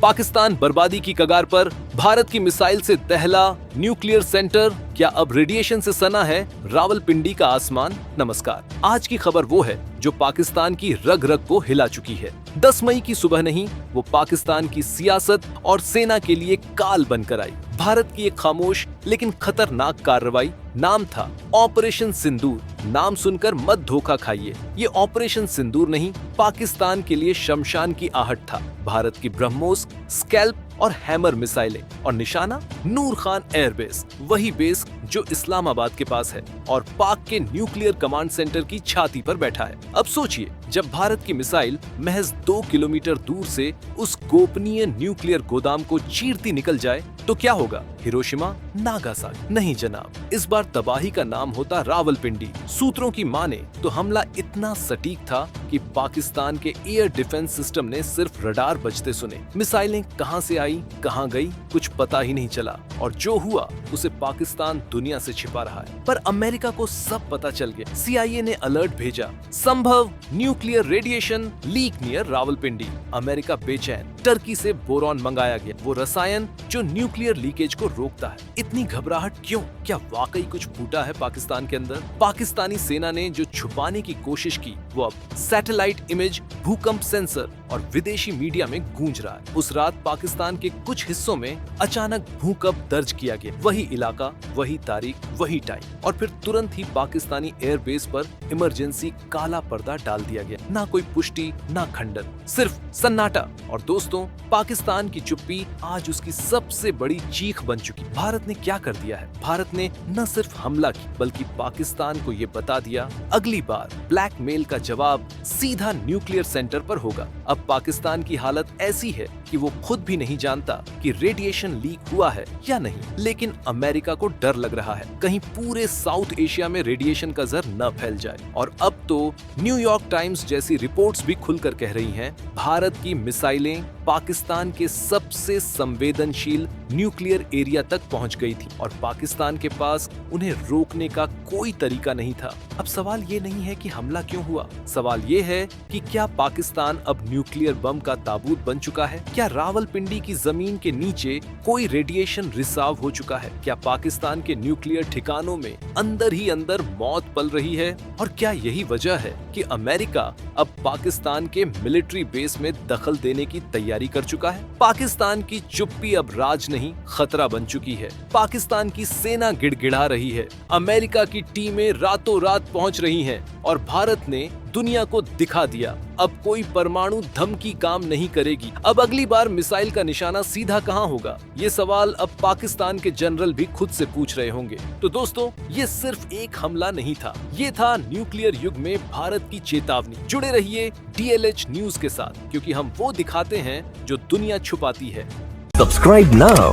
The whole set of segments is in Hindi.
पाकिस्तान बर्बादी की कगार पर, भारत की मिसाइल से दहला न्यूक्लियर सेंटर, क्या अब रेडिएशन से सना है रावलपिंडी का आसमान? नमस्कार, आज की खबर वो है जो पाकिस्तान की रग रग को हिला चुकी है। 10 मई की सुबह नहीं, वो पाकिस्तान की सियासत और सेना के लिए काल बनकर आई। भारत की एक खामोश लेकिन खतरनाक कार्रवाई, नाम था ऑपरेशन सिंदूर। नाम सुनकर मत धोखा खाइए, ये ऑपरेशन सिंदूर नहीं, पाकिस्तान के लिए शमशान की आहट था। भारत की ब्रह्मोस, स्कैल्प और हैमर मिसाइलें और निशाना नूर खान एयरबेस, वही बेस जो इस्लामाबाद के पास है और पाक के न्यूक्लियर कमांड सेंटर की छाती पर बैठा है। अब सोचिए, जब भारत की मिसाइल महज 2 किलोमीटर दूर से उस गोपनीय न्यूक्लियर गोदाम को चीरती निकल जाए तो क्या होगा? Hiroshima, Nagasaki? नहीं जनाब, इस बार तबाही का नाम होता रावलपिंडी। सूत्रों की माने तो हमला इतना सटीक था कि पाकिस्तान के एयर डिफेंस सिस्टम ने सिर्फ रडार बजते सुने। मिसाइलें कहां से आई, कहां गई, कुछ पता ही नहीं चला और जो हुआ उसे पाकिस्तान दुनिया से छिपा रहा है। पर अमेरिका को सब पता चल गया। CIA ने अलर्ट भेजा, संभव nuclear radiation leak near Rawalpindi. America बेचैन, टर्की से बोरॉन मंगाया गया, वो रसायन जो न्यूक्लियर लीकेज को रोकता है। इतनी घबराहट क्यों? क्या वाकई कुछ फूटा है पाकिस्तान के अंदर? पाकिस्तानी सेना ने जो छुपाने की कोशिश की वो अब सैटेलाइट इमेज, भूकंप सेंसर और विदेशी मीडिया में गूंज रहा है। उस रात पाकिस्तान के कुछ हिस्सों में अचानक भूकंप दर्ज किया गया। वही इलाका, वही तारीख, वही टाइम, और फिर तुरंत ही पाकिस्तानी एयरबेस पर इमरजेंसी काला पर्दा डाल दिया गया। ना कोई पुष्टि, ना खंडन, सिर्फ सन्नाटा। और दोस्तों, पाकिस्तान की चुप्पी आज उसकी सबसे बड़ी चीख बन चुकी। भारत ने क्या कर दिया है? भारत ने न सिर्फ हमला की बल्कि पाकिस्तान को ये बता दिया, अगली बार ब्लैकमेल का जवाब सीधा न्यूक्लियर सेंटर पर होगा। अब पाकिस्तान की हालत ऐसी है कि वो खुद भी नहीं जानता कि रेडिएशन लीक हुआ है या नहीं, लेकिन अमेरिका को डर लग रहा है कहीं पूरे साउथ एशिया में रेडिएशन का जहर न फैल जाए। और अब तो न्यूयॉर्क टाइम्स जैसी रिपोर्ट्स भी खुलकर कह रही हैं, भारत की मिसाइलें पाकिस्तान के सबसे संवेदनशील न्यूक्लियर एरिया तक पहुंच गई थी और पाकिस्तान के पास उन्हें रोकने का कोई तरीका नहीं था। अब सवाल ये नहीं है कि हमला क्यों हुआ, सवाल ये है कि क्या पाकिस्तान अब न्यूक्लियर बम का ताबूत बन चुका है? क्या रावलपिंडी की जमीन के नीचे कोई रेडिएशन रिसाव हो चुका है? क्या पाकिस्तान के न्यूक्लियर ठिकानों में अंदर ही अंदर मौत पल रही है? और क्या यही वजह है कि अमेरिका अब पाकिस्तान के मिलिट्री बेस में दखल देने की तैयारी कर चुका है? पाकिस्तान की चुप्पी अब राज नहीं, खतरा बन चुकी है। पाकिस्तान की सेना गिड़गिड़ा रही है, अमेरिका की टीमें रातों रात पहुंच रही हैं और भारत ने दुनिया को दिखा दिया, अब कोई परमाणु धमकी काम नहीं करेगी। अब अगली बार मिसाइल का निशाना सीधा कहां होगा? ये सवाल अब पाकिस्तान के जनरल भी खुद से पूछ रहे होंगे। तो दोस्तों, ये सिर्फ एक हमला नहीं था, ये था न्यूक्लियर युग में भारत की चेतावनी। जुड़े रहिए DLH न्यूज के साथ, क्योंकि हम वो दिखाते हैं जो दुनिया छुपाती है। Subscribe now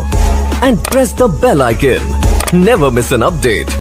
and press the bell icon. Never miss an update.